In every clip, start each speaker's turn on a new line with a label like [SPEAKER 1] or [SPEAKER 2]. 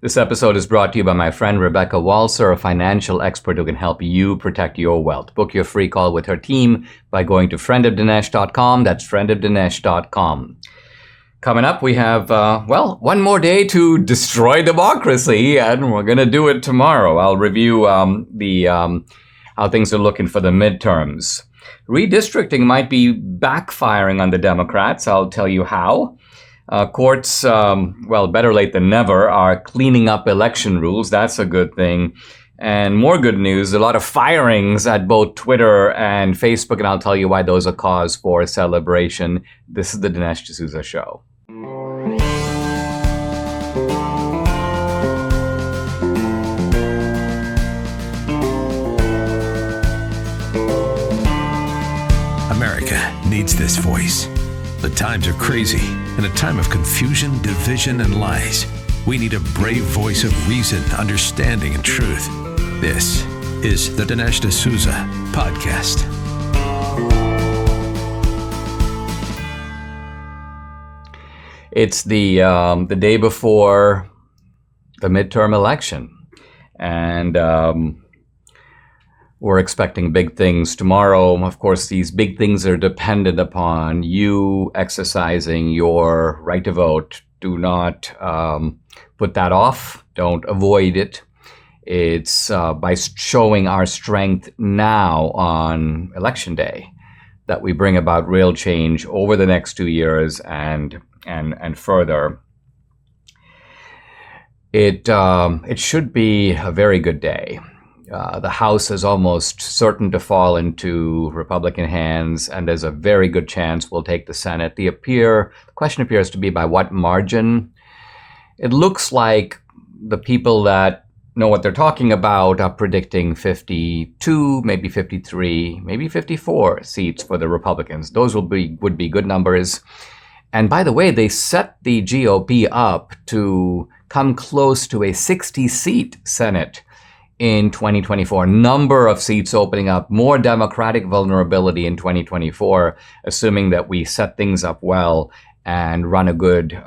[SPEAKER 1] This episode is brought to you by my friend Rebecca Walser, a financial expert who can help you protect your wealth. Book your free call with her team by going to friendofdinesh.com. That's friendofdinesh.com. Coming up, we have, one more day to destroy democracy, and we're going to do it tomorrow. I'll review how things are looking for the midterms. Redistricting might be backfiring on the Democrats. I'll tell you how. Courts, better late than never, are cleaning up election rules. That's a good thing. And more good news, a lot of firings at both Twitter and Facebook, and I'll tell you why those are cause for celebration. This is the Dinesh D'Souza Show.
[SPEAKER 2] America needs this voice. The times are crazy. In a time of confusion, division, and lies, we need a brave voice of reason, understanding, and truth. This is the Dinesh D'Souza Podcast.
[SPEAKER 1] It's the day before the midterm election, and we're expecting big things tomorrow. Of course, these big things are dependent upon you exercising your right to vote. Do not put that off. Don't avoid it. It's by showing our strength now on Election Day that we bring about real change over the next 2 years and further. It should be a very good day. The House is almost certain to fall into Republican hands, and there's a very good chance we'll take the Senate. The question appears to be by what margin. It looks like the people that know what they're talking about are predicting 52, maybe 53, maybe 54 seats for the Republicans. Those would be good numbers. And by the way, they set the GOP up to come close to a 60-seat Senate in 2024. Number of seats opening up, more Democratic vulnerability in 2024, assuming that we set things up well and run a good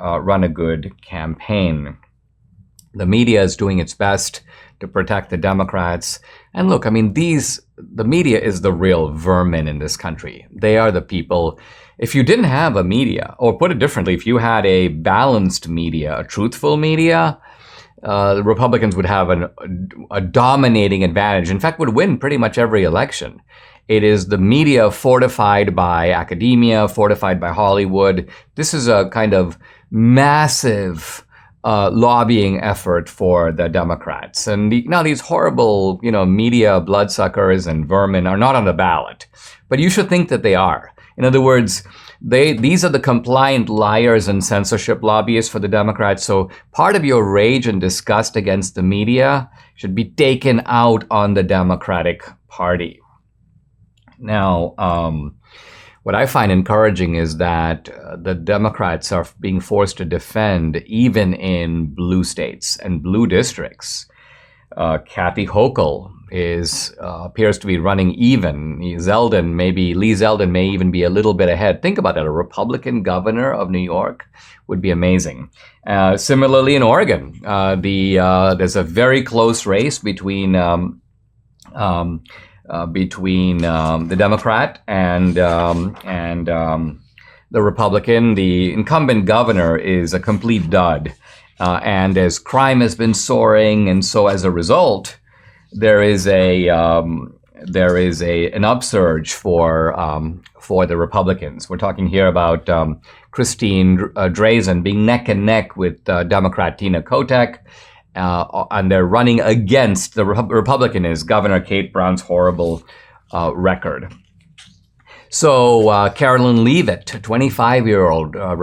[SPEAKER 1] campaign. The media is doing its best to protect the Democrats. And look, the media is the real vermin in this country. They are the people. If you didn't have a media, or put it differently, if you had a balanced media, a truthful media, the Republicans would have a dominating advantage. In fact, would win pretty much every election. It is the media fortified by academia, fortified by Hollywood. This is a kind of massive lobbying effort for the Democrats. And now these horrible, media bloodsuckers and vermin are not on the ballot, but you should think that they are. In other words, these are the compliant liars and censorship lobbyists for the Democrats. So part of your rage and disgust against the media should be taken out on the Democratic Party. Now, what I find encouraging is that the Democrats are being forced to defend even in blue states and blue districts. Kathy Hochul appears to be running even. Lee Zeldin may even be a little bit ahead. Think about that. A Republican governor of New York would be amazing. Similarly, in Oregon, there's a very close race between the Democrat and the Republican. The incumbent governor is a complete dud. And as crime has been soaring, and so as a result, there is an upsurge for the Republicans. We're talking here about Christine Drazan being neck and neck with Democrat Tina Kotek, and they're running against the Republican is Governor Kate Brown's horrible record. So Carolyn Leavitt, a 25-year-old MAGA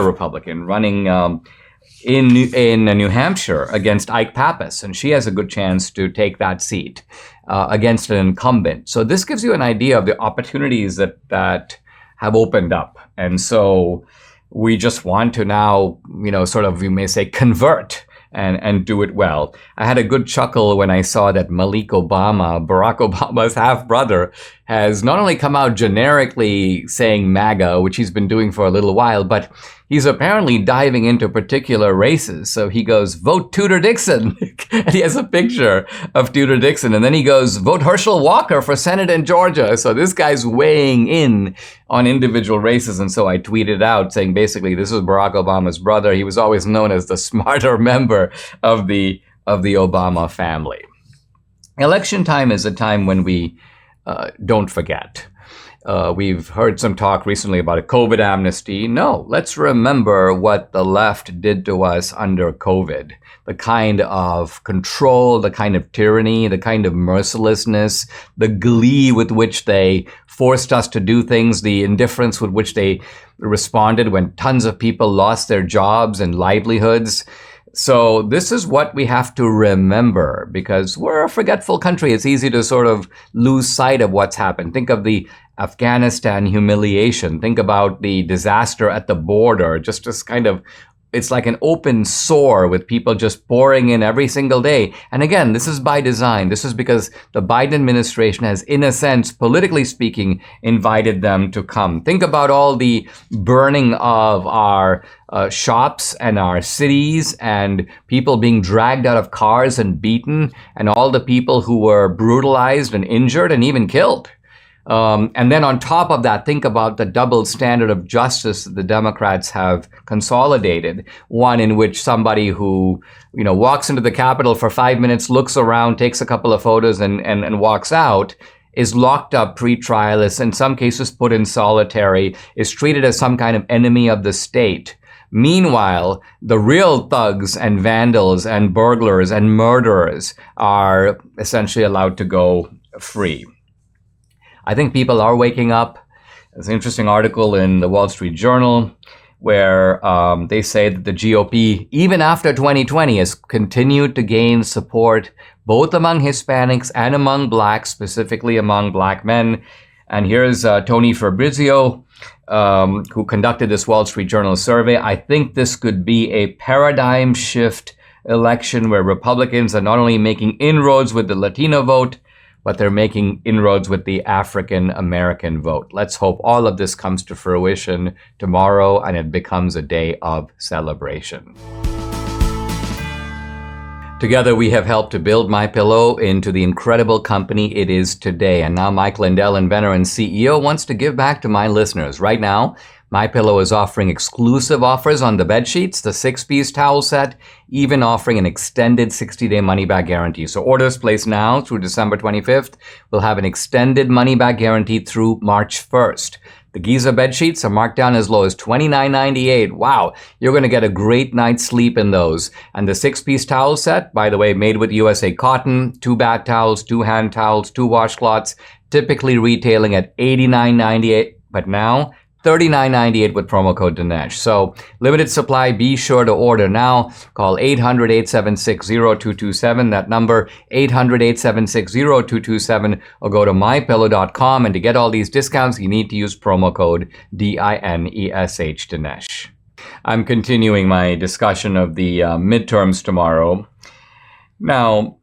[SPEAKER 1] Republican, running in New Hampshire against Ike Pappas, and she has a good chance to take that seat against an incumbent. So this gives you an idea of the opportunities that have opened up. And so we just want to now, you may say, convert and do it well. I had a good chuckle when I saw that Malik Obama, Barack Obama's half-brother, has not only come out generically saying MAGA, which he's been doing for a little while, but he's apparently diving into particular races. So he goes, vote Tudor Dixon. And he has a picture of Tudor Dixon. And then he goes, vote Herschel Walker for Senate in Georgia. So this guy's weighing in on individual races. And so I tweeted out saying, basically, this is Barack Obama's brother. He was always known as the smarter member of the Obama family. Election time is a time when we don't forget. We've heard some talk recently about a COVID amnesty. No, let's remember what the left did to us under COVID. The kind of control, the kind of tyranny, the kind of mercilessness, the glee with which they forced us to do things, the indifference with which they responded when tons of people lost their jobs and livelihoods. So this is what we have to remember, because we're a forgetful country. It's easy to sort of lose sight of what's happened. Think of the Afghanistan humiliation. Think about the disaster at the border. Just kind of, it's like an open sore with people just pouring in every single day. And again, this is by design. This is because the Biden administration has, in a sense, politically speaking, invited them to come. Think about all the burning of our shops and our cities, and people being dragged out of cars and beaten, and all the people who were brutalized and injured and even killed. And then on top of that, think about the double standard of justice that the Democrats have consolidated. One in which somebody who, walks into the Capitol for 5 minutes, looks around, takes a couple of photos and walks out, is locked up pre-trial, is in some cases put in solitary, is treated as some kind of enemy of the state. Meanwhile, the real thugs and vandals and burglars and murderers are essentially allowed to go free. I think people are waking up. There's an interesting article in the Wall Street Journal where they say that the GOP, even after 2020, has continued to gain support both among Hispanics and among blacks, specifically among black men. And here's Tony Fabrizio, who conducted this Wall Street Journal survey. I think this could be a paradigm shift election where Republicans are not only making inroads with the Latino vote, but they're making inroads with the African American vote. Let's hope all of this comes to fruition tomorrow and it becomes a day of celebration. Together, we have helped to build MyPillow into the incredible company it is today. And now Mike Lindell, inventor and CEO, wants to give back to my listeners. Right now, MyPillow is offering exclusive offers on the bed sheets, the 6-piece towel set, even offering an extended 60-day money-back guarantee. So orders placed now through December 25th will have an extended money-back guarantee through March 1st. The Giza bed sheets are marked down as low as $29.98. Wow, you're going to get a great night's sleep in those. And the 6-piece towel set, by the way, made with USA cotton, 2 bath towels, 2 hand towels, 2 washcloths, typically retailing at $89.98, but now $39.98 with promo code Dinesh. So limited supply, be sure to order now. Call 800-876-0227. That number, 800-876-0227, or go to mypillow.com. And to get all these discounts, you need to use promo code DINESH, Dinesh. I'm continuing my discussion of the midterms tomorrow. Now,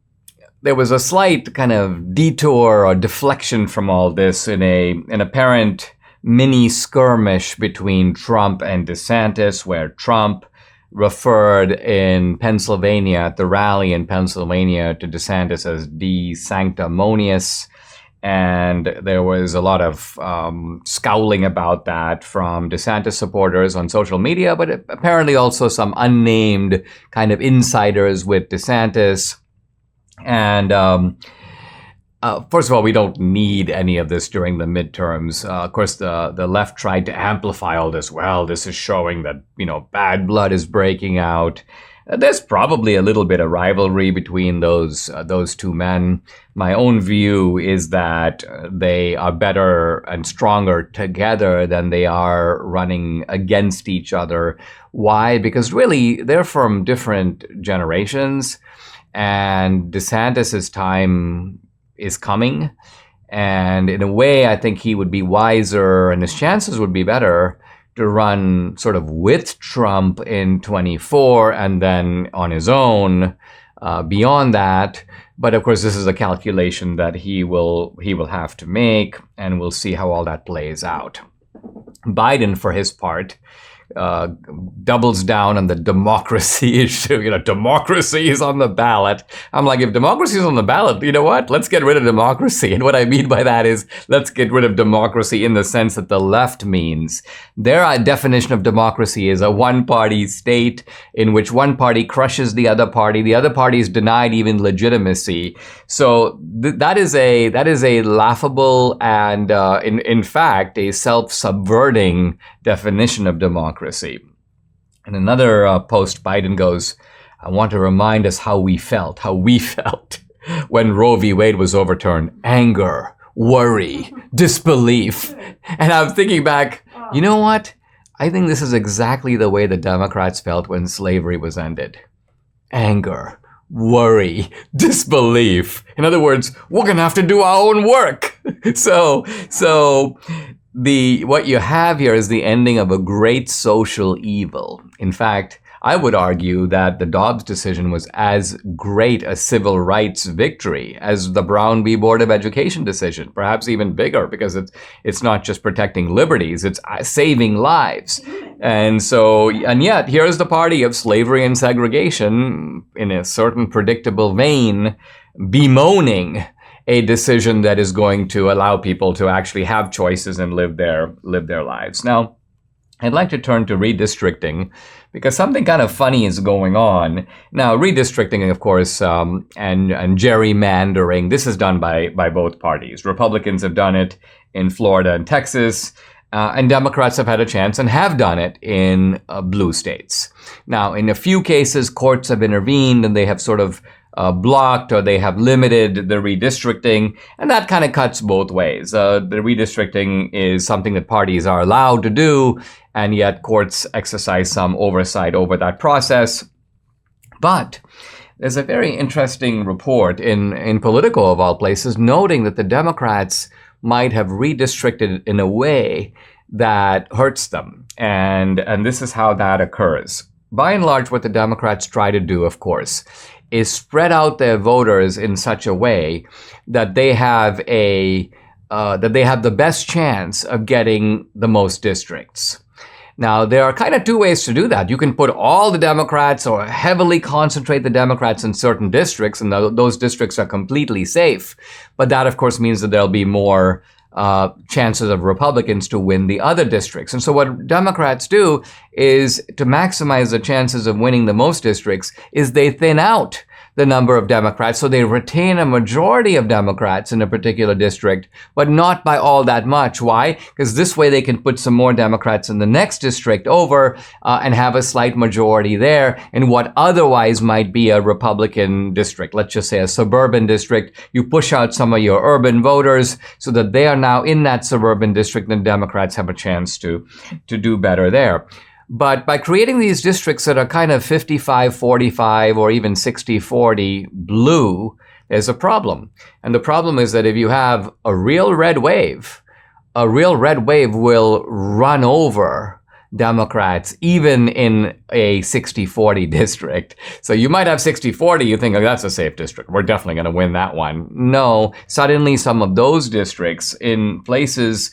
[SPEAKER 1] there was a slight kind of detour or deflection from all this in an apparent mini skirmish between Trump and DeSantis, where Trump referred in Pennsylvania, at the rally in Pennsylvania, to DeSantis as de-sanctimonious. And there was a lot of scowling about that from DeSantis supporters on social media, but apparently also some unnamed kind of insiders with DeSantis. And first of all, we don't need any of this during the midterms. Of course, the left tried to amplify all this. Well, this is showing that, bad blood is breaking out. There's probably a little bit of rivalry between those two men. My own view is that they are better and stronger together than they are running against each other. Why? Because really, they're from different generations, and DeSantis's time is coming. And in a way, I think he would be wiser and his chances would be better to run sort of with Trump in 24 and then on his own beyond that. But of course, this is a calculation that he will have to make, and we'll see how all that plays out. Biden, for his part, doubles down on the democracy issue. Democracy is on the ballot. I'm like, if democracy is on the ballot, you know what? Let's get rid of democracy. And what I mean by that is, let's get rid of democracy in the sense that the left means. Their definition of democracy is a one-party state in which one party crushes the other party is denied even legitimacy. So that is a laughable and in fact a self-subverting definition of democracy. In another post, Biden goes, I want to remind us how we felt when Roe v. Wade was overturned. Anger, worry, disbelief. And I'm thinking back, you know what? I think this is exactly the way the Democrats felt when slavery was ended. Anger, worry, disbelief. In other words, we're going to have to do our own work. So what you have here is the ending of a great social evil. In fact, I would argue that the Dobbs decision was as great a civil rights victory as the Brown v. Board of Education decision, perhaps even bigger, because it's not just protecting liberties, it's saving lives. And yet, here's the party of slavery and segregation in a certain predictable vein bemoaning a decision that is going to allow people to actually have choices and live their lives. Now, I'd like to turn to redistricting because something kind of funny is going on. Now, redistricting, of course, and gerrymandering, this is done by both parties. Republicans have done it in Florida and Texas, and Democrats have had a chance and have done it in blue states. Now, in a few cases, courts have intervened and they have sort of blocked or they have limited the redistricting, and that kind of cuts both ways. The redistricting is something that parties are allowed to do, and yet courts exercise some oversight over that process. But there's a very interesting report in Politico, of all places, noting that the Democrats might have redistricted in a way that hurts them, and this is how that occurs. By and large, what the Democrats try to do, of course, is spread out their voters in such a way that they have the best chance of getting the most districts. Now, there are kind of two ways to do that. You can put all the Democrats or heavily concentrate the Democrats in certain districts, and those districts are completely safe. But that, of course, means that there'll be more chances of Republicans to win the other districts. And so what Democrats do is, to maximize the chances of winning the most districts, is they thin out the number of Democrats. So they retain a majority of Democrats in a particular district, but not by all that much. Why? Because this way they can put some more Democrats in the next district over and have a slight majority there in what otherwise might be a Republican district. Let's just say a suburban district. You push out some of your urban voters so that they are now in that suburban district, and Democrats have a chance to do better there. But by creating these districts that are kind of 55-45 or even 60-40 blue, there's a problem. And the problem is that if you have a real red wave will run over Democrats, even in a 60-40 district. So you might have 60-40, you think, oh, that's a safe district. We're definitely going to win that one. No, suddenly some of those districts in places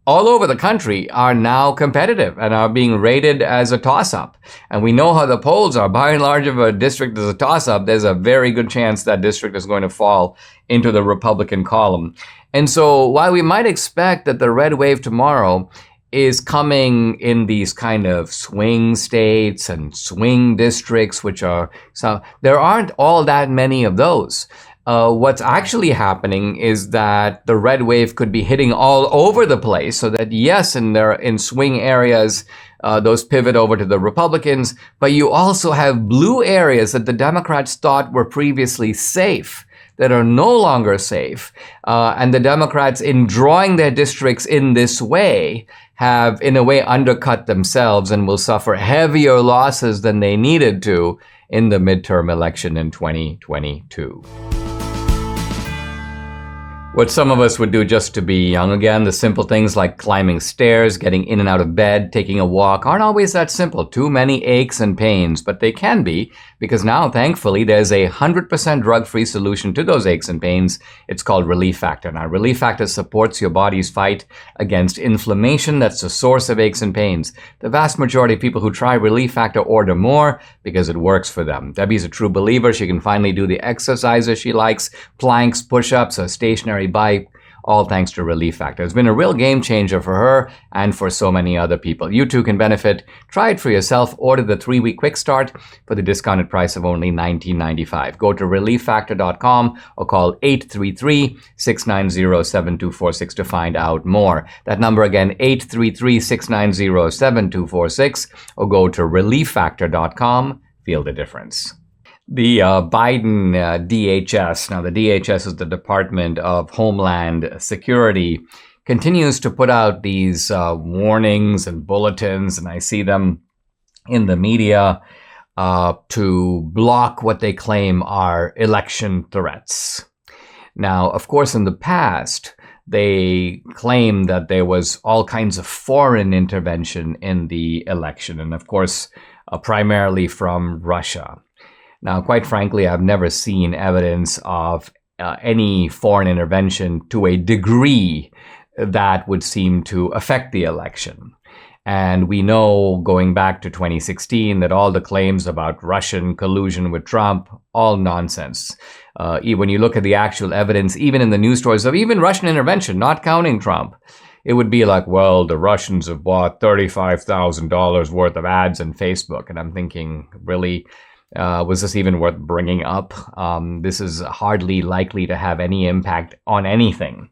[SPEAKER 1] all over the country are now competitive and are being rated as a toss-up. And we know how the polls are. By and large, if a district is a toss-up, there's a very good chance that district is going to fall into the Republican column. And so while we might expect that the red wave tomorrow is coming in these kind of swing states and swing districts, there aren't all that many of those. What's actually happening is that the red wave could be hitting all over the place, so that yes, in swing areas, those pivot over to the Republicans, but you also have blue areas that the Democrats thought were previously safe that are no longer safe. And the Democrats, in drawing their districts in this way, have in a way undercut themselves and will suffer heavier losses than they needed to in the midterm election in 2022. What some of us would do just to be young again, the simple things like climbing stairs, getting in and out of bed, taking a walk, aren't always that simple. Too many aches and pains, but they can be, because now, thankfully, there's a 100% drug-free solution to those aches and pains. It's called Relief Factor. Now, Relief Factor supports your body's fight against inflammation that's the source of aches and pains. The vast majority of people who try Relief Factor order more because it works for them. Debbie's a true believer. She can finally do the exercises she likes, planks, push-ups, a stationary bike, all thanks to Relief Factor. It's been a real game changer for her and for so many other people. You too can benefit. Try it for yourself. Order the 3-week quick start for the discounted price of only $19.95. Go to relieffactor.com or call 833-690-7246 to find out more. That number again, 833-690-7246, or go to relieffactor.com. Feel the difference. The Biden DHS, now the DHS is the Department of Homeland Security, continues to put out these warnings and bulletins, and I see them in the media to block what they claim are election threats. Now, of course, in the past, they claimed that there was all kinds of foreign intervention in the election, and of course, primarily from Russia. Now, quite frankly, I've never seen evidence of any foreign intervention to a degree that would seem to affect the election. And we know, going back to 2016, that all the claims about Russian collusion with Trump, all nonsense. When you look at the actual evidence, even in the news stories of even Russian intervention, not counting Trump, it would be like, well, the Russians have bought $35,000 worth of ads on Facebook. And I'm thinking, really? Was this even worth bringing up? This is hardly likely to have any impact on anything.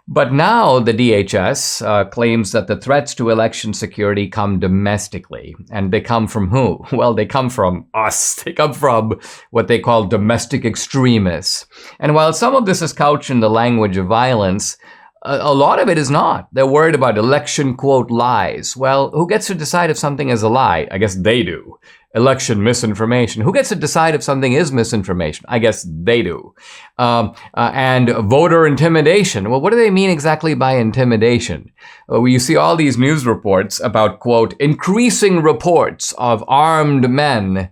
[SPEAKER 1] But now the DHS claims that the threats to election security come domestically. And they come from who? Well, they come from us. They come from what they call domestic extremists. And while some of this is couched in the language of violence, a lot of it is not. They're worried about election, quote, lies. Well, who gets to decide if something is a lie? I guess they do. Election misinformation. Who gets to decide if something is misinformation? I guess they do. And voter intimidation. Well, what do they mean exactly by intimidation? You see all these news reports about, quote, increasing reports of armed men.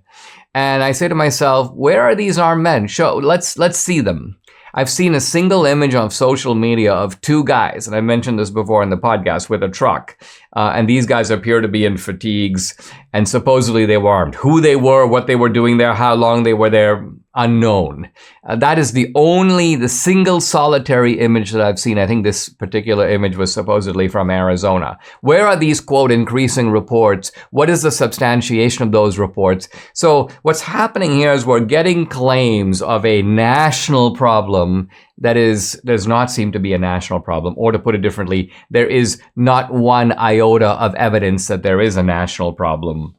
[SPEAKER 1] And I say to myself, where are these armed men? Let's see them. I've seen a single image on social media of two guys, and I mentioned this before in the podcast, with a truck. And these guys appear to be in fatigues, and supposedly they were armed. Who they were, what they were doing there, how long they were there, unknown. That is the single solitary image that I've seen. I think this particular image was supposedly from Arizona. Where are these, quote, increasing reports? What is the substantiation of those reports? So what's happening here is we're getting claims of a national problem that does not seem to be a national problem. Or to put it differently, there is not one iota of evidence that there is a national problem.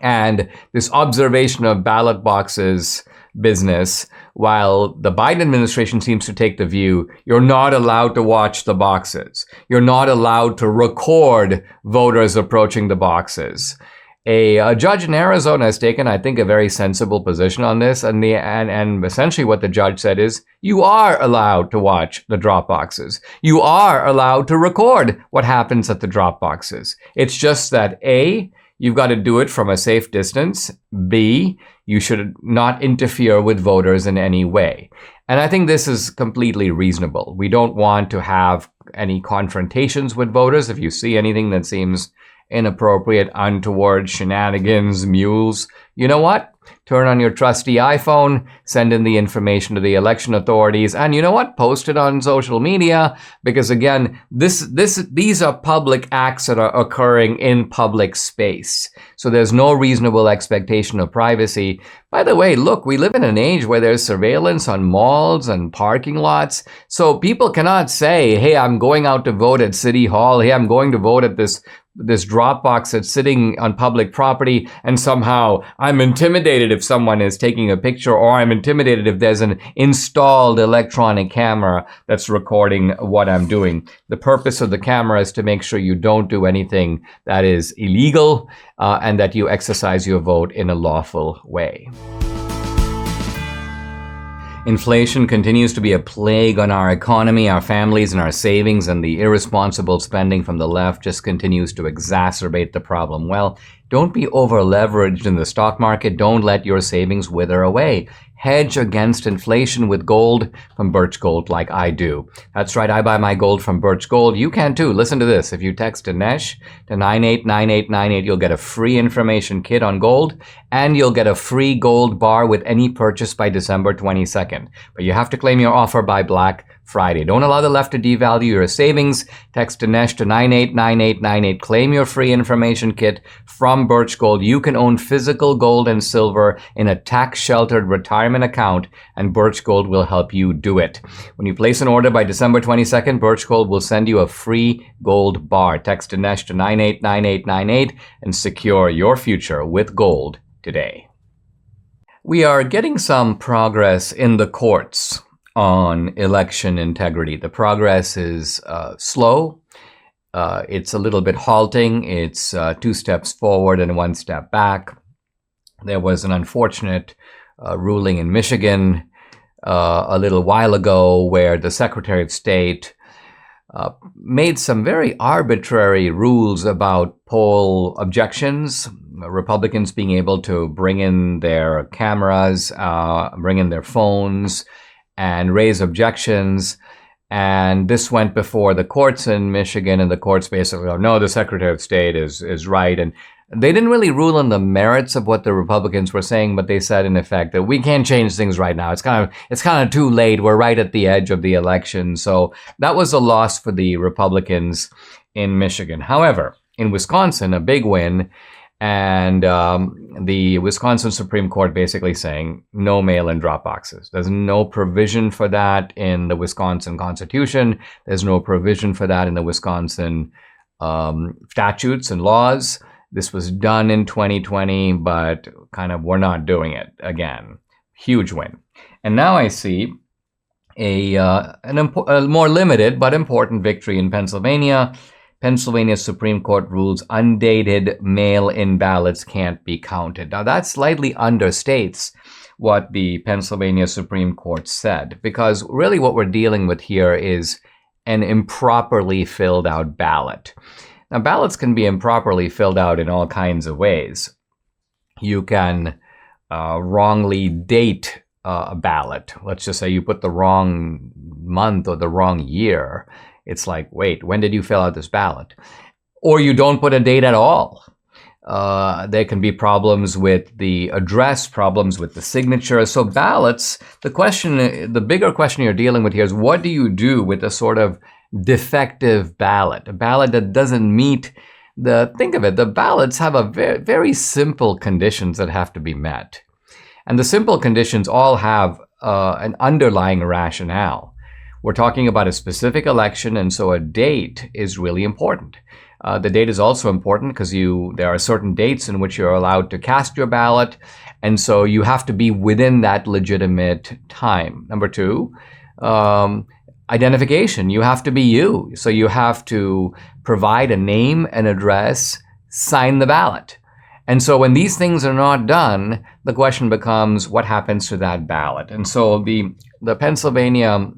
[SPEAKER 1] And this observation of ballot boxes business, while the Biden administration seems to take the view, you're not allowed to watch the boxes. You're not allowed to record voters approaching the boxes. A judge in Arizona has taken, I think, a very sensible position on this, and essentially what the judge said is, you are allowed to watch the drop boxes. You are allowed to record what happens at the drop boxes. It's just that A, you've got to do it from a safe distance. B, you should not interfere with voters in any way. And I think this is completely reasonable. We don't want to have any confrontations with voters. If you see anything that seems inappropriate, untoward, shenanigans, mules, you know what? Turn on your trusty iPhone, send in the information to the election authorities, and you know what? Post it on social media, because again, these are public acts that are occurring in public space. So there's no reasonable expectation of privacy. By the way, look, we live in an age where there's surveillance on malls and parking lots. So people cannot say, hey, I'm going out to vote at City Hall. Hey, I'm going to vote at this drop box that's sitting on public property, and somehow I'm intimidated if someone is taking a picture, or I'm intimidated if there's an installed electronic camera that's recording what I'm doing. The purpose of the camera is to make sure you don't do anything that is illegal, and that you exercise your vote in a lawful way. Inflation continues to be a plague on our economy, our families, and our savings, and the irresponsible spending from the left just continues to exacerbate the problem. Well, Don't be over leveraged in the stock market. Don't let your savings wither away. Hedge against inflation with gold from Birch Gold like I do. That's right, I buy my gold from Birch Gold. You can too. Listen to this. If you text Dinesh to 989898, you'll get a free information kit on gold, and you'll get a free gold bar with any purchase by December 22nd. But you have to claim your offer by Black Friday. Don't allow the left to devalue your savings. Text Dinesh to 989898. Claim your free information kit from Birch Gold. You can own physical gold and silver in a tax-sheltered retirement account, and Birch Gold will help you do it. When you place an order by December 22nd, Birch Gold will send you a free gold bar. Text Dinesh to 989898 and secure your future with gold today. We are getting some progress in the courts on election integrity. The progress is slow. It's a little bit halting. It's 2 steps forward and 1 step back. There was an unfortunate ruling in Michigan a little while ago where the Secretary of State made some very arbitrary rules about poll objections, Republicans being able to bring in their cameras, bring in their phones, and raise objections. And this went before the courts in Michigan, and the courts basically go, no, the Secretary of State is right. And they didn't really rule on the merits of what the Republicans were saying, but they said in effect that we can't change things right now. It's kind of too late. We're right at the edge of the election. So that was a loss for the Republicans in Michigan. However, in Wisconsin, a big win. And the Wisconsin Supreme Court basically saying no mail-in drop boxes. There's no provision for that in the Wisconsin Constitution. There's no provision for that in the Wisconsin statutes and laws. This was done in 2020, but kind of we're not doing it again. Huge win. And now I see a more limited but important victory in Pennsylvania. Pennsylvania Supreme Court rules undated mail-in ballots can't be counted. Now, that slightly understates what the Pennsylvania Supreme Court said, because really what we're dealing with here is an improperly filled out ballot. Now, ballots can be improperly filled out in all kinds of ways. You can wrongly date a ballot. Let's just say you put the wrong month or the wrong year. It's like, wait, when did you fill out this ballot? Or you don't put a date at all. There can be problems with the address, problems with the signature. So ballots, the bigger question you're dealing with here is what do you do with a sort of defective ballot? A ballot that doesn't meet think of it, the ballots have a very, very simple conditions that have to be met. And the simple conditions all have an underlying rationale. We're talking about a specific election, and so a date is really important. The date is also important because there are certain dates in which you're allowed to cast your ballot, and so you have to be within that legitimate time. Number 2, identification. You have to be you. So you have to provide a name, an address, sign the ballot. And so when these things are not done, the question becomes what happens to that ballot? And so the Pennsylvania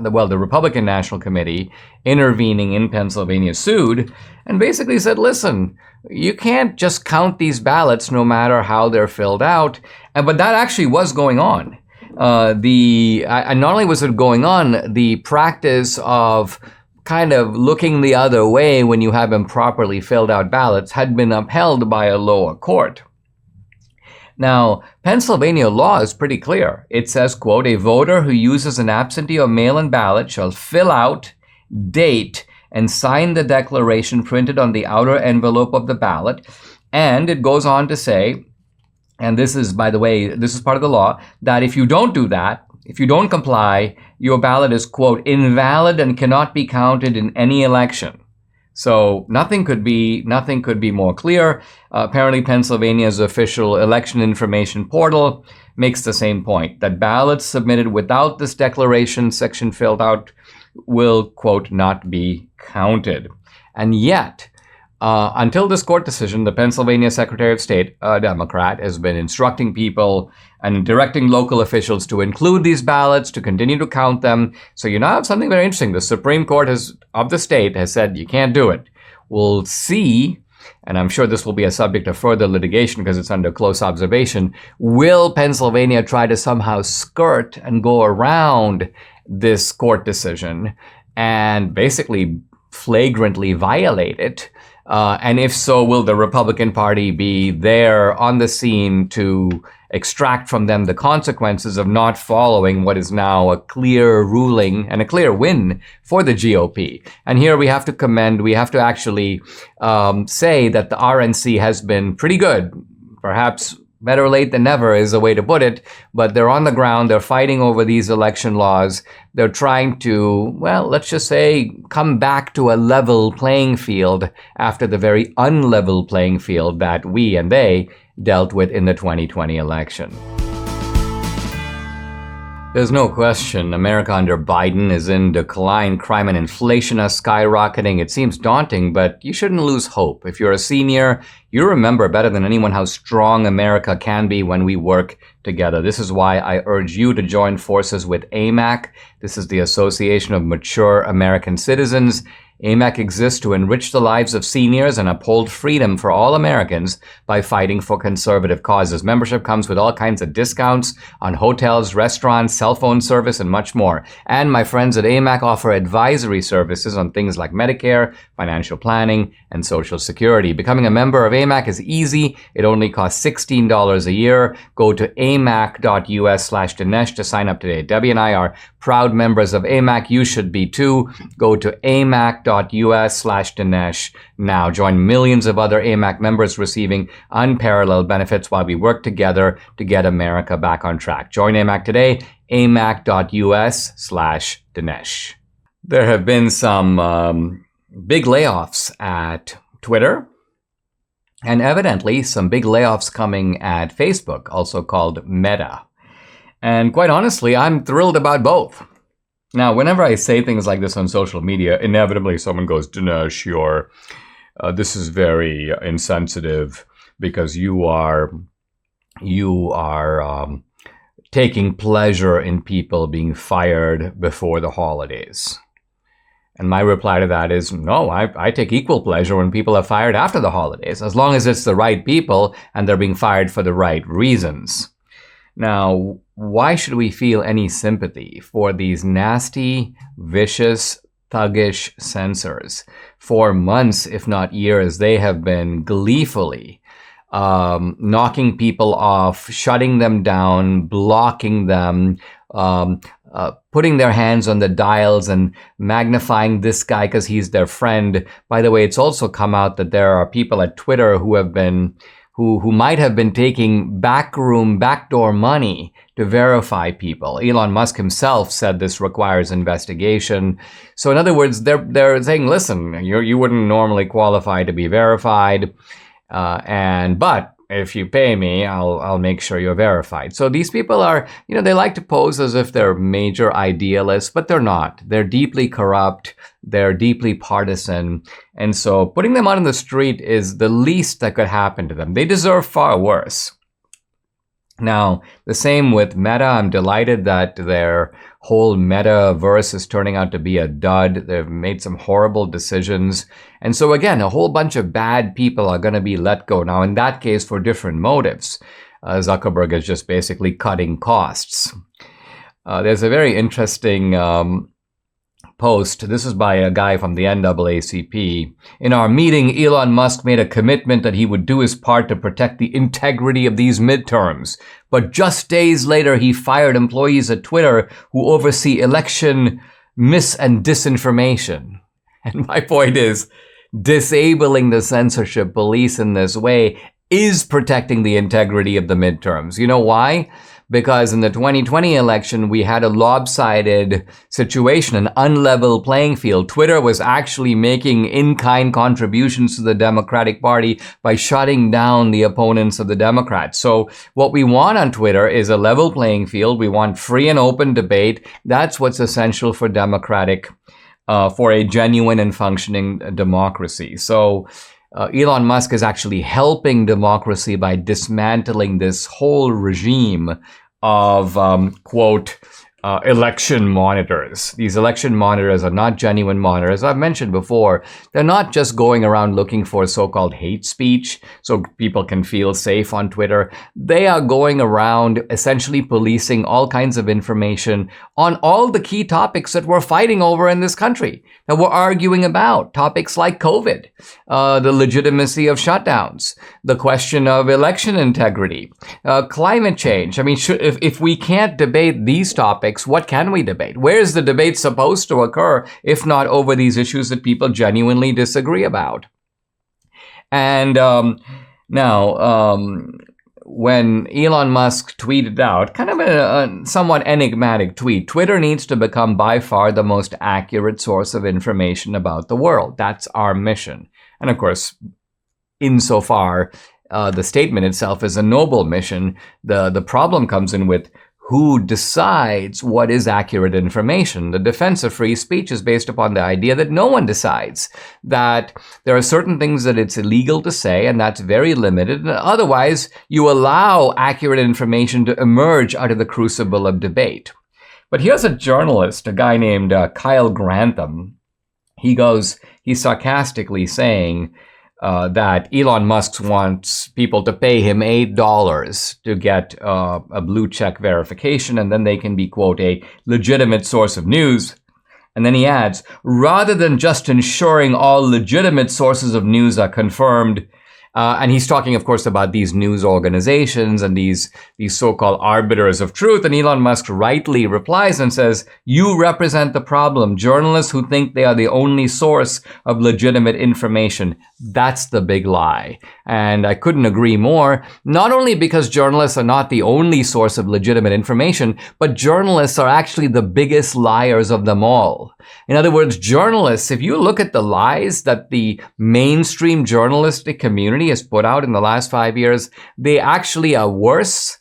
[SPEAKER 1] the Republican National Committee intervening in Pennsylvania sued and basically said, listen, you can't just count these ballots no matter how they're filled out. But that actually was going on. And not only was it going on, the practice of kind of looking the other way when you have improperly filled out ballots had been upheld by a lower court. Now, Pennsylvania law is pretty clear. It says, quote, a voter who uses an absentee or mail-in ballot shall fill out, date, and sign the declaration printed on the outer envelope of the ballot. And it goes on to say, and this is, by the way, this is part of the law, that if you don't do that, if you don't comply, your ballot is, quote, invalid and cannot be counted in any election. So nothing could be more clear. Apparently, Pennsylvania's official election information portal makes the same point, that ballots submitted without this declaration section filled out will, quote, not be counted. And yet, until this court decision, the Pennsylvania Secretary of State, a Democrat, has been instructing people and directing local officials to include these ballots, to continue to count them. So you now have something very interesting. The Supreme Court of the state has said you can't do it. We'll see and I'm sure this will be a subject of further litigation because it's under close observation, will Pennsylvania try to somehow skirt and go around this court decision and basically flagrantly violate it? And if so, will the Republican Party be there on the scene to extract from them the consequences of not following what is now a clear ruling and a clear win for the GOP? And here we have to actually say that the RNC has been pretty good. Perhaps better late than never is the way to put it, but they're on the ground, they're fighting over these election laws, they're trying to, well, let's just say, come back to a level playing field after the very unlevel playing field that we and they dealt with in the 2020 election. There's no question America under Biden is in decline. Crime and inflation are skyrocketing. It seems daunting, but you shouldn't lose hope. If you're a senior, you remember better than anyone how strong America can be when we work together. This is why I urge you to join forces with AMAC. This is the Association of Mature American Citizens. AMAC exists to enrich the lives of seniors and uphold freedom for all Americans by fighting for conservative causes. Membership comes with all kinds of discounts on hotels, restaurants, cell phone service, and much more. And my friends at AMAC offer advisory services on things like Medicare, financial planning, and Social Security. Becoming a member of AMAC is easy. It only costs $16 a year. Go to amac.us/Dinesh to sign up today. Debbie and I are proud members of AMAC. You should be too. Go to amac.us/Dinesh now. Join millions of other AMAC members receiving unparalleled benefits while we work together to get America back on track. Join AMAC today, amac.us/Dinesh. There have been some big layoffs at Twitter, and evidently some big layoffs coming at Facebook, also called Meta. And quite honestly, I'm thrilled about both. Now, whenever I say things like this on social media, inevitably someone goes, Dinesh, this is very insensitive because you are taking pleasure in people being fired before the holidays. And my reply to that is, no, I take equal pleasure when people are fired after the holidays, as long as it's the right people and they're being fired for the right reasons. Now, why should we feel any sympathy for these nasty, vicious, thuggish censors? For months, if not years, they have been gleefully knocking people off, shutting them down, blocking them, putting their hands on the dials and magnifying this guy because he's their friend. By the way, it's also come out that there are people at Twitter who might have been taking backdoor money to verify people. Elon Musk himself said this requires investigation. So in other words, they're saying, listen, you wouldn't normally qualify to be verified, but if you pay me, I'll make sure you're verified. So these people are, they like to pose as if they're major idealists, but they're not. They're deeply corrupt. They're deeply partisan. And so putting them out on the street is the least that could happen to them. They deserve far worse. Now, the same with Meta. I'm delighted that their whole metaverse is turning out to be a dud. They've made some horrible decisions. And so again, a whole bunch of bad people are going to be let go. Now, in that case, for different motives. Zuckerberg is just basically cutting costs. There's a very interesting post. This is by a guy from the NAACP. In our meeting, Elon Musk made a commitment that he would do his part to protect the integrity of these midterms. But just days later, he fired employees at Twitter who oversee election mis- and disinformation. And my point is, disabling the censorship police in this way is protecting the integrity of the midterms. You know why? Because in the 2020 election, we had a lopsided situation, an unlevel playing field. Twitter was actually making in-kind contributions to the Democratic Party by shutting down the opponents of the Democrats. So what we want on Twitter is a level playing field. We want free and open debate. That's what's essential for for a genuine and functioning democracy. So Elon Musk is actually helping democracy by dismantling this whole regime of, quote, election monitors. These election monitors are not genuine monitors. I've mentioned before, they're not just going around looking for so-called hate speech so people can feel safe on Twitter. They are going around essentially policing all kinds of information on all the key topics that we're fighting over in this country, that we're arguing about. Topics like COVID, the legitimacy of shutdowns, the question of election integrity, climate change. I mean, if we can't debate these topics, what can we debate? Where is the debate supposed to occur if not over these issues that people genuinely disagree about? And now, when Elon Musk tweeted out, kind of a somewhat enigmatic tweet, Twitter needs to become by far the most accurate source of information about the world. That's our mission. And of course, insofar, the statement itself is a noble mission. The problem comes in with who decides what is accurate information. The defense of free speech is based upon the idea that no one decides, that there are certain things that it's illegal to say, and that's very limited. And otherwise, you allow accurate information to emerge out of the crucible of debate. But here's a journalist, a guy named Kyle Grantham. He's sarcastically saying that Elon Musk wants people to pay him $8 to get a blue check verification, and then they can be, quote, a legitimate source of news. And then he adds, rather than just ensuring all legitimate sources of news are confirmed, and he's talking, of course, about these news organizations and these so-called arbiters of truth. And Elon Musk rightly replies and says, you represent the problem. Journalists who think they are the only source of legitimate information. That's the big lie. And I couldn't agree more, not only because journalists are not the only source of legitimate information, but journalists are actually the biggest liars of them all. In other words, journalists, if you look at the lies that the mainstream journalistic community has put out in the last 5 years, they actually are worse.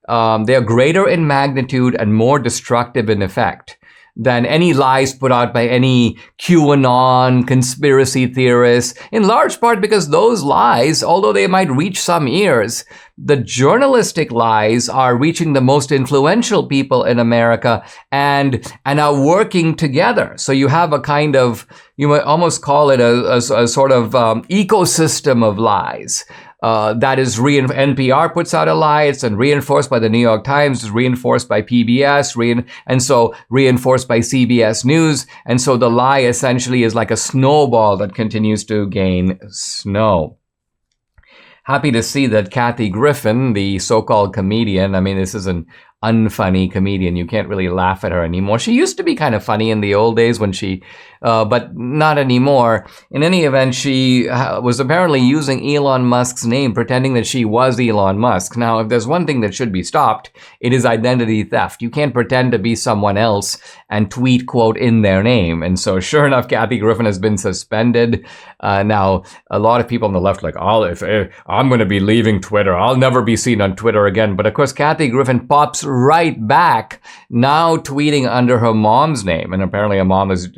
[SPEAKER 1] They're greater in magnitude and more destructive in effect than any lies put out by any QAnon conspiracy theorists, in large part because those lies, although they might reach some ears, the journalistic lies are reaching the most influential people in America and are working together. So you have a kind of, you might almost call it a sort of ecosystem of lies. That is NPR puts out a lie, it's then reinforced by the New York Times, it's reinforced by PBS, and so reinforced by CBS News. And so the lie essentially is like a snowball that continues to gain snow. Happy to see that Kathy Griffin, the so-called comedian, I mean, this is an unfunny comedian. You can't really laugh at her anymore. She used to be kind of funny in the old days when but not anymore. In any event, she was apparently using Elon Musk's name, pretending that she was Elon Musk. Now, if there's one thing that should be stopped, it is identity theft. You can't pretend to be someone else and tweet, quote, in their name. And so, sure enough, Kathy Griffin has been suspended. Now, a lot of people on the left like, I'm going to be leaving Twitter. I'll never be seen on Twitter again. But of course, Kathy Griffin pops right back, now tweeting under her mom's name. And apparently her mom is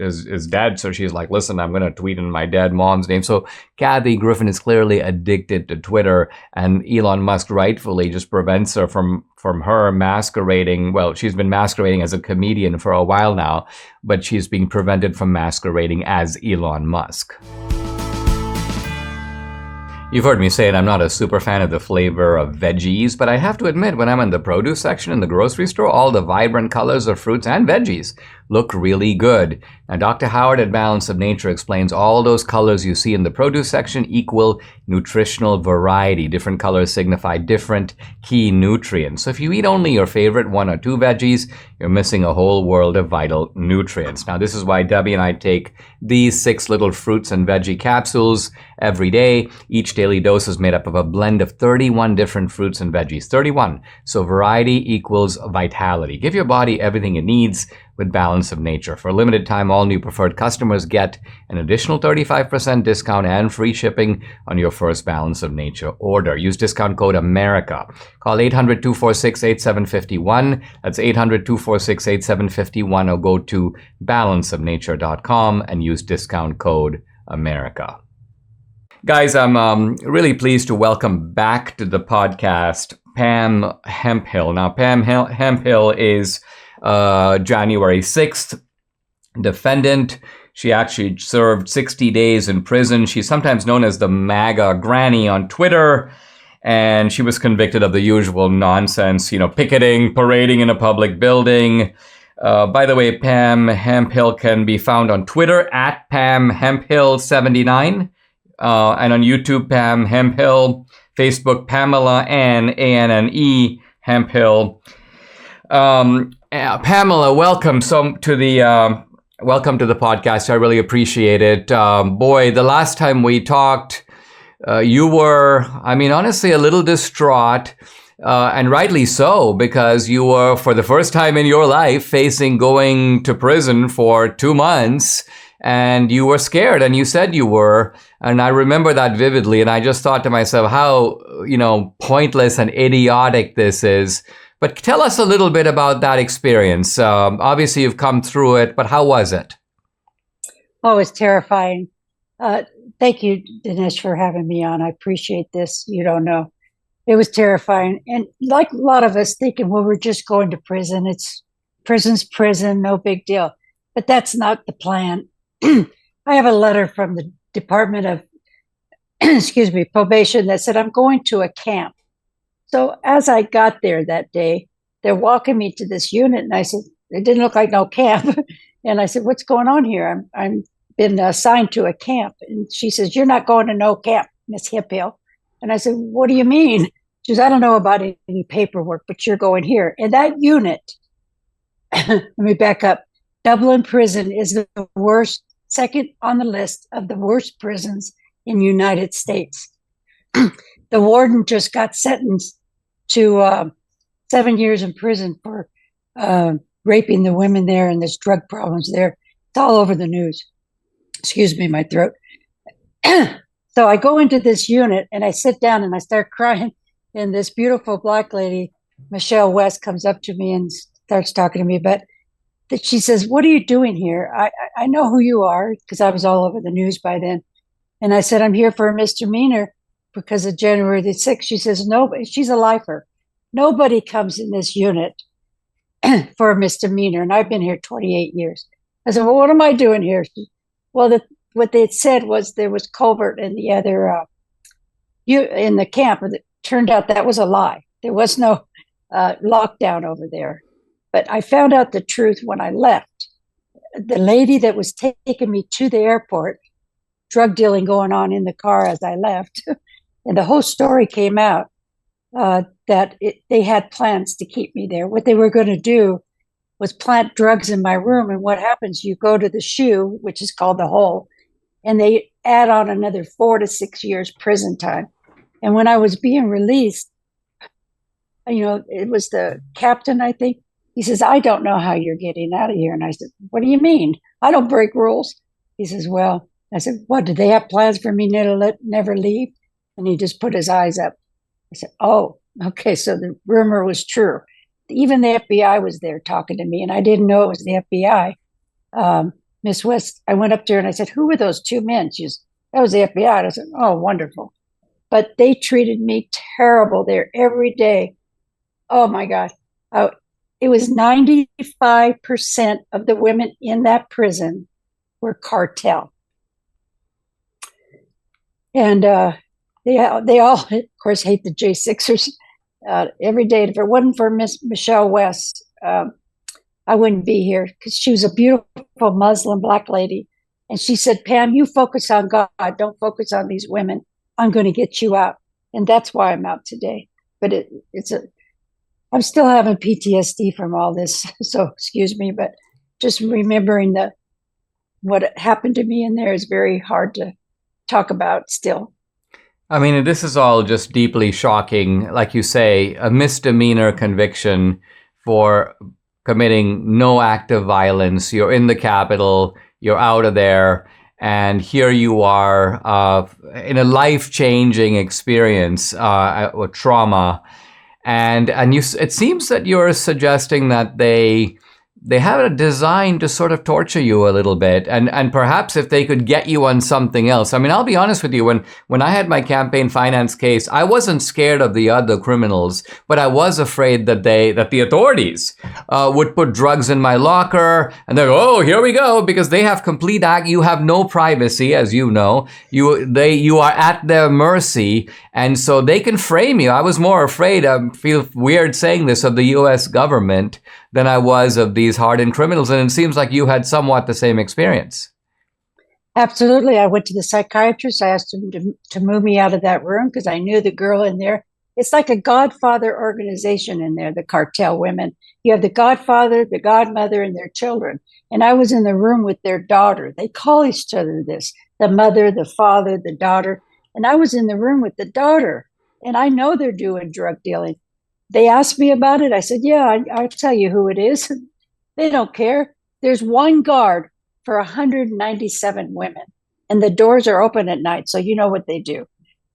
[SPEAKER 1] dead. So she's like, listen, I'm going to tweet in my dead mom's name. So Kathy Griffin is clearly addicted to Twitter, and Elon Musk rightfully just prevents her from her masquerading. Well, she's been masquerading as a comedian for a while now, but she's being prevented from masquerading as Elon Musk. You've heard me say it, I'm not a super fan of the flavor of veggies, but I have to admit, when I'm in the produce section in the grocery store, all the vibrant colors of fruits and veggies look really good. Now, Dr. Howard at Balance of Nature explains all those colors you see in the produce section equal nutritional variety. Different colors signify different key nutrients. So if you eat only your favorite 1 or 2 veggies, you're missing a whole world of vital nutrients. Now, this is why Debbie and I take these 6 little fruits and veggie capsules every day. Each daily dose is made up of a blend of 31 different fruits and veggies. 31. So variety equals vitality. Give your body everything it needs with Balance of Nature. For a limited time, all new preferred customers get an additional 35% discount and free shipping on your first Balance of Nature order. Use discount code AMERICA. Call 800-246-8751. That's 800-246-8751, or go to balanceofnature.com and use discount code AMERICA. Guys, I'm really pleased to welcome back to the podcast Pam Hemphill. Now, Pam Hemphill is January 6th defendant. She actually served 60 days in prison. She's sometimes known as the MAGA Granny on Twitter. And she was convicted of the usual nonsense, picketing, parading in a public building. By the way, Pam Hemphill can be found on Twitter at Pam Hemphill79, and on YouTube, Pam Hemphill, Facebook, Pamela Ann, A-N-N-E, Hemphill. Pamela, welcome to the podcast. I really appreciate it. Boy, the last time we talked, you were, honestly, a little distraught, and rightly so, because you were, for the first time in your life, facing going to prison for 2 months, and you were scared, and you said you were, and I remember that vividly, and I just thought to myself how, pointless and idiotic this is. But tell us a little bit about that experience. Obviously, you've come through it, but how was it?
[SPEAKER 3] Oh, it was terrifying. Thank you, Dinesh, for having me on. I appreciate this. You don't know. It was terrifying. And like a lot of us thinking, well, we're just going to prison. Prison's prison, no big deal. But that's not the plan. I have a letter from the Department of, probation that said, I'm going to a camp. So as I got there that day, they're walking me to this unit. And I said, it didn't look like no camp. And I said, what's going on here? I'm been assigned to a camp. And she says, you're not going to no camp, Miss Hemphill. And I said, what do you mean? She says, I don't know about any paperwork, but you're going here. And that unit, let me back up. Dublin Prison is the worst, second on the list of the worst prisons in the United States. The warden just got sentenced to 7 years in prison for raping the women there, and there's drug problems there. It's all over the news. Excuse me, my throat. So I go into this unit and I sit down and I start crying. And this beautiful black lady, Michelle West, comes up to me and starts talking to me. But she says, what are you doing here? I know who you are, because I was all over the news by then. And I said, I'm here for a misdemeanor because of January the 6th. She says, no, she's a lifer. Nobody comes in this unit for a misdemeanor. And I've been here 28 years. I said, well, what am I doing here? Well, what they had said was there was covert in the other, in the camp. It turned out that was a lie. There was no lockdown over there. But I found out the truth when I left. The lady that was taking me to the airport, drug dealing going on in the car as I left, and the whole story came out that they had plans to keep me there. What they were going to do was plant drugs in my room. And what happens, you go to the SHU, which is called the hole, and they add on another 4 to 6 years prison time. And when I was being released, it was the captain, I think. He says, I don't know how you're getting out of here. And I said, what do you mean? I don't break rules. He says, well, I said, what, do they have plans for me to never leave? And he just put his eyes up. I said, oh, okay. So the rumor was true. Even the FBI was there talking to me, and I didn't know it was the FBI. Miss West, I went up there and I said, who were those two men? She said, that was the FBI. And I said, oh, wonderful. But they treated me terrible there every day. Oh, my God. It was 95% of the women in that prison were cartel. And they all, of course, hate the J6ers every day. If it wasn't for Miss Michelle West, I wouldn't be here, because she was a beautiful Muslim black lady. And she said, Pam, you focus on God. Don't focus on these women. I'm going to get you out. And that's why I'm out today. But I'm still having PTSD from all this. So excuse me, but just remembering what happened to me in there is very hard to talk about still.
[SPEAKER 1] I mean, this is all just deeply shocking. Like you say, a misdemeanor conviction for committing no act of violence. You're in the Capitol, you're out of there, and here you are in a life-changing experience, or trauma. And it seems that you're suggesting that they they have a design to sort of torture you a little bit, and perhaps if they could get you on something else. I mean, I'll be honest with you, when I had my campaign finance case, I wasn't scared of the other criminals, but I was afraid that the authorities would put drugs in my locker, and they're, oh, here we go, because they have complete you have no privacy, as you know. You are at their mercy, and so they can frame you. I was more afraid, I feel weird saying this, of the U.S. government than I was of these hardened criminals. And it seems like you had somewhat the same experience.
[SPEAKER 3] Absolutely. I went to the psychiatrist. I asked him to move me out of that room because I knew the girl in there. It's like a godfather organization in there, the cartel women. You have the godfather, the godmother, and their children. And I was in the room with their daughter. They call each other this, the mother, the father, the daughter. And I was in the room with the daughter. And I know they're doing drug dealing. They asked me about it. I said, yeah, I'll tell you who it is. They don't care. There's one guard for 197 women, and the doors are open at night. So you know what they do.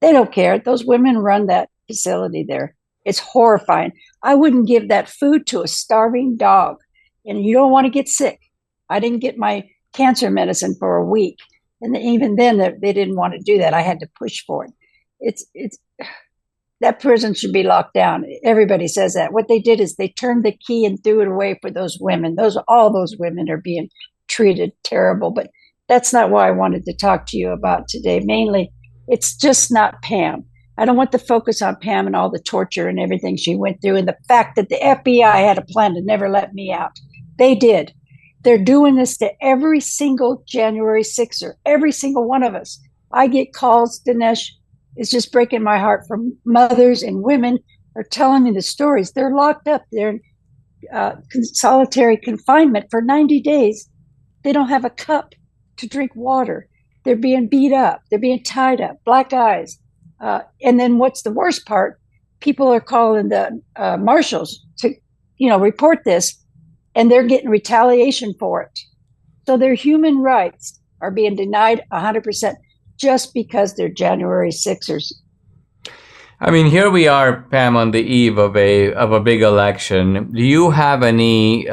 [SPEAKER 3] They don't care. Those women run that facility there. It's horrifying. I wouldn't give that food to a starving dog. And you don't want to get sick. I didn't get my cancer medicine for a week. And even then, they didn't want to do that. I had to push for it. It's that prison should be locked down. Everybody says that. What they did is they turned the key and threw it away for those women. All those women are being treated terrible. But that's not what I wanted to talk to you about today. Mainly, it's just not Pam. I don't want to focus on Pam and all the torture and everything she went through, and the fact that the FBI had a plan to never let me out. They did. They're doing this to every single January 6er, every single one of us. I get calls, Dinesh. It's just breaking my heart, from mothers and women are telling me the stories. They're locked up. They're in solitary confinement for 90 days. They don't have a cup to drink water. They're being beat up. They're being tied up, black eyes. And then what's the worst part? People are calling the marshals to, report this, and they're getting retaliation for it. So their human rights are being denied 100%. Just because they're January 6ers.
[SPEAKER 1] I mean, here we are, Pam, on the eve of a big election. Do you have any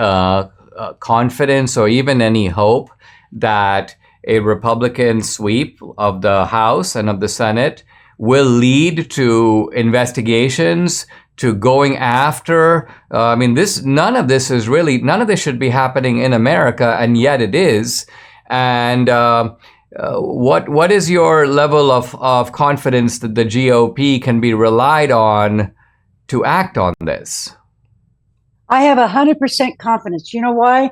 [SPEAKER 1] confidence or even any hope that a Republican sweep of the House and of the Senate will lead to investigations, to going after? None of this should be happening in America, and yet it is. And what is your level of confidence that the GOP can be relied on to act on this?
[SPEAKER 3] I have 100% confidence. You know why?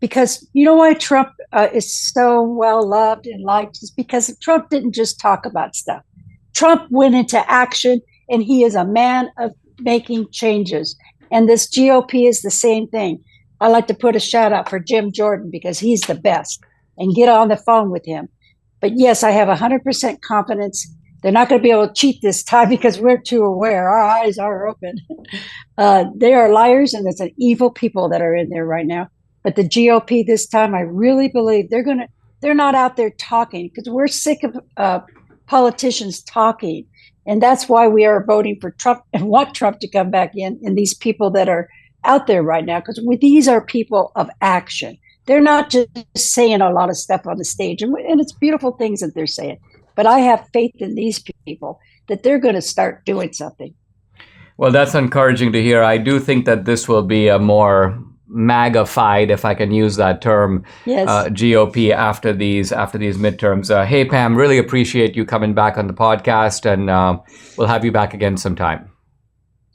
[SPEAKER 3] Because you know why Trump is so well loved and liked? Is because Trump didn't just talk about stuff. Trump went into action, and he is a man of making changes. And this GOP is the same thing. I like to put a shout out for Jim Jordan because he's the best, and get on the phone with him. But yes, I have 100% confidence. They're not going to be able to cheat this time because we're too aware. Our eyes are open. They are liars, and it's an evil people that are in there right now. But the GOP this time, I really believe they're not out there talking, because we're sick of politicians talking. And that's why we are voting for Trump and want Trump to come back in, and these people that are out there right now, because these are people of action. They're not just saying a lot of stuff on the stage, and it's beautiful things that they're saying. But I have faith in these people that they're going to start doing something.
[SPEAKER 1] Well, that's encouraging to hear. I do think that this will be a more MAGA-fied, if I can use that term,
[SPEAKER 3] yes.
[SPEAKER 1] GOP after these midterms. Hey, Pam, really appreciate you coming back on the podcast, and we'll have you back again sometime.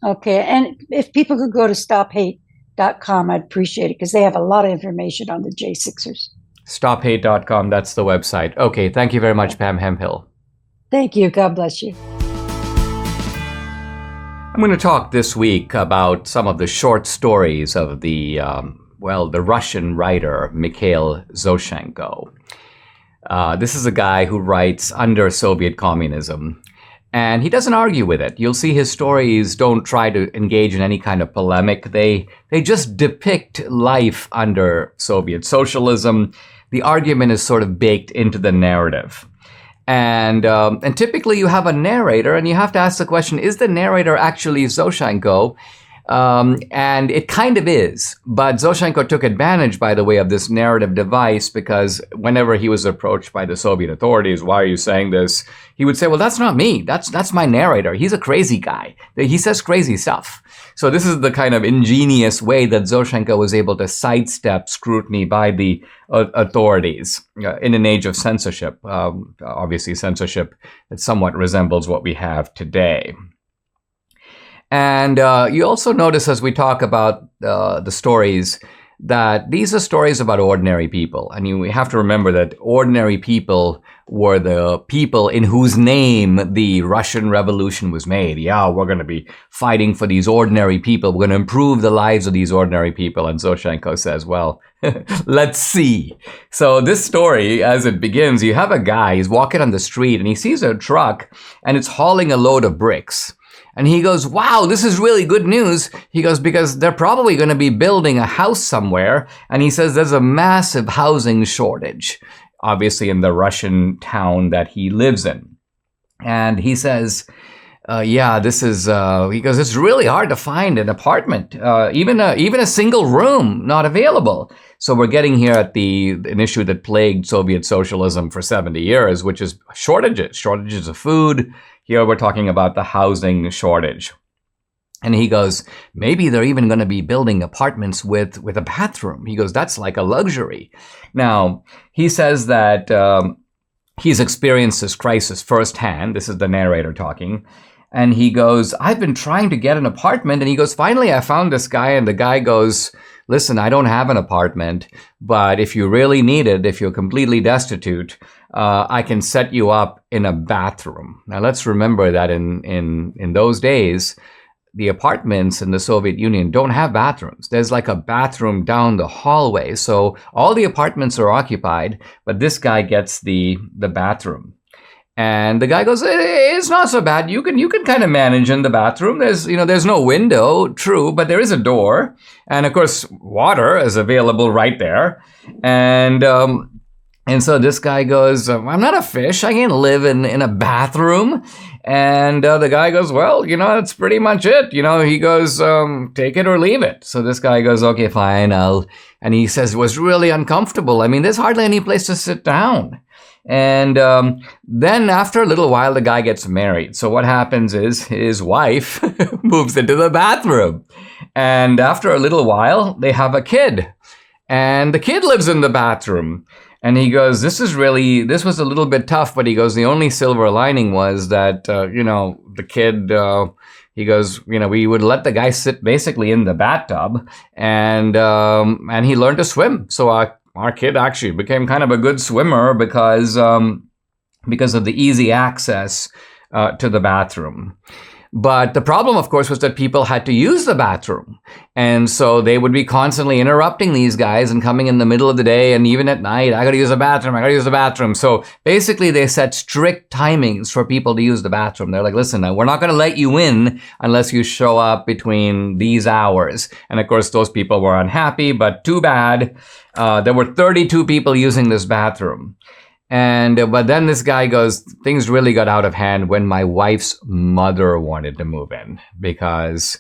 [SPEAKER 3] Okay, and if people could go to stophate.com, I'd appreciate it, because they have a lot of information on the J6ers.
[SPEAKER 1] Stophate.com, that's the website. Okay, thank you very much, Pam Hemphill.
[SPEAKER 3] Thank you. God bless you.
[SPEAKER 1] I'm going to talk this week about some of the short stories of the Russian writer Mikhail Zoshenko. This is a guy who writes under Soviet communism, and he doesn't argue with it. You'll see his stories don't try to engage in any kind of polemic. They just depict life under Soviet socialism. The argument is sort of baked into the narrative. And typically you have a narrator, and you have to ask the question, is the narrator actually Zoshenko? And it kind of is. But Zoshenko took advantage, by the way, of this narrative device, because whenever he was approached by the Soviet authorities, why are you saying this? He would say, well, that's not me. That's my narrator. He's a crazy guy. He says crazy stuff. So this is the kind of ingenious way that Zoshenko was able to sidestep scrutiny by the authorities in an age of censorship. Obviously, censorship that somewhat resembles what we have today. And you also notice as we talk about the stories that these are stories about ordinary people. And you have to remember that ordinary people were the people in whose name the Russian Revolution was made. Yeah, we're going to be fighting for these ordinary people. We're going to improve the lives of these ordinary people. And Zoshenko says, well, let's see. So this story, as it begins, you have a guy, he's walking on the street and he sees a truck and it's hauling a load of bricks. And he goes, wow, this is really good news. He goes, because they're probably going to be building a house somewhere. And he says there's a massive housing shortage, obviously in the Russian town that he lives in. And he says, yeah, this is, he goes, it's really hard to find an apartment, even a single room not available. So we're getting here at an issue that plagued Soviet socialism for 70 years, which is shortages of food. Here we're talking about the housing shortage. And he goes, maybe they're even going to be building apartments with a bathroom. He goes, that's like a luxury. Now, he says that he's experienced this crisis firsthand. This is the narrator talking. And he goes, I've been trying to get an apartment. And he goes, finally, I found this guy. And the guy goes, listen, I don't have an apartment, but if you really need it, if you're completely destitute, I can set you up in a bathroom. Now, let's remember that in those days, the apartments in the Soviet Union don't have bathrooms. There's like a bathroom down the hallway. So all the apartments are occupied, but this guy gets the bathroom. And the guy goes, it's not so bad. You can kind of manage in the bathroom. There's no window, true, but there is a door. And of course, water is available right there. And so this guy goes, I'm not a fish. I can't live in a bathroom. And the guy goes, well, that's pretty much it. He goes, take it or leave it. So this guy goes, okay, fine. And he says, it was really uncomfortable. I mean, there's hardly any place to sit down. And then after a little while, the guy gets married. So what happens is his wife moves into the bathroom. And after a little while, they have a kid. And the kid lives in the bathroom. And he goes, this was a little bit tough. But he goes, the only silver lining was that, the kid, he goes, we would let the guy sit basically in the bathtub. And he learned to swim. So our kid actually became kind of a good swimmer because of the easy access to the bathroom. But the problem, of course, was that people had to use the bathroom. And so they would be constantly interrupting these guys and coming in the middle of the day and even at night, I got to use the bathroom. So basically they set strict timings for people to use the bathroom. They're like, listen, we're not going to let you in unless you show up between these hours. And of course, those people were unhappy, but too bad. There were 32 people using this bathroom. But then this guy goes, things really got out of hand when my wife's mother wanted to move in because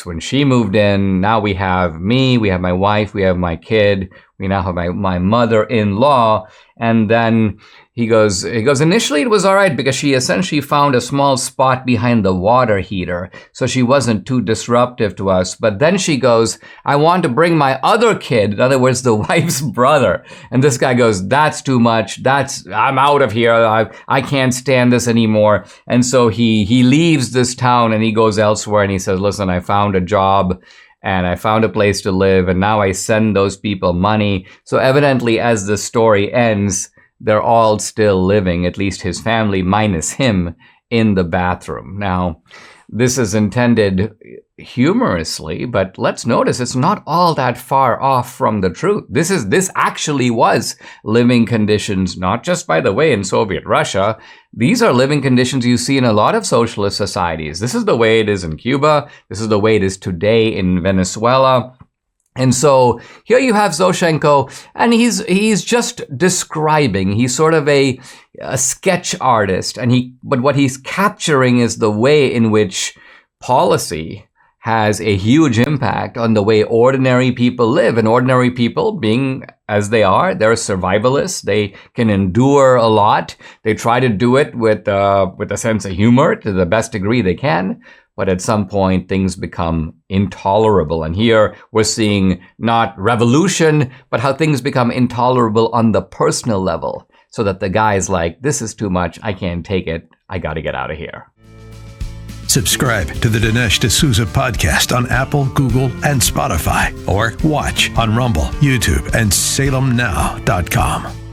[SPEAKER 1] when she moved in, now we have me, we have my wife, we have my kid, we now have my mother-in-law. And then he goes, initially it was all right because she essentially found a small spot behind the water heater. So she wasn't too disruptive to us. But then she goes, I want to bring my other kid. In other words, the wife's brother. And this guy goes, that's too much. I'm out of here. I can't stand this anymore. And so he leaves this town and he goes elsewhere and he says, listen, I found a job. And I found a place to live, and now I send those people money. So evidently, as the story ends, they're all still living, at least his family minus him, in the bathroom. Now, this is intended humorously, but let's notice it's not all that far off from the truth. This actually was living conditions, not just, by the way, in Soviet Russia. These are living conditions you see in a lot of socialist societies. This is the way it is in Cuba. This is the way it is today in Venezuela. And so here you have Zoshenko, and he's just describing. He's sort of a sketch artist, but what he's capturing is the way in which policy has a huge impact on the way ordinary people live. And ordinary people, being as they are, they're survivalists. They can endure a lot. They try to do it with a sense of humor to the best degree they can. But at some point, things become intolerable. And here we're seeing not revolution, but how things become intolerable on the personal level, so that the guy's like, this is too much. I can't take it. I got to get out of here.
[SPEAKER 2] Subscribe to the Dinesh D'Souza podcast on Apple, Google, and Spotify, or watch on Rumble, YouTube, and salemnow.com.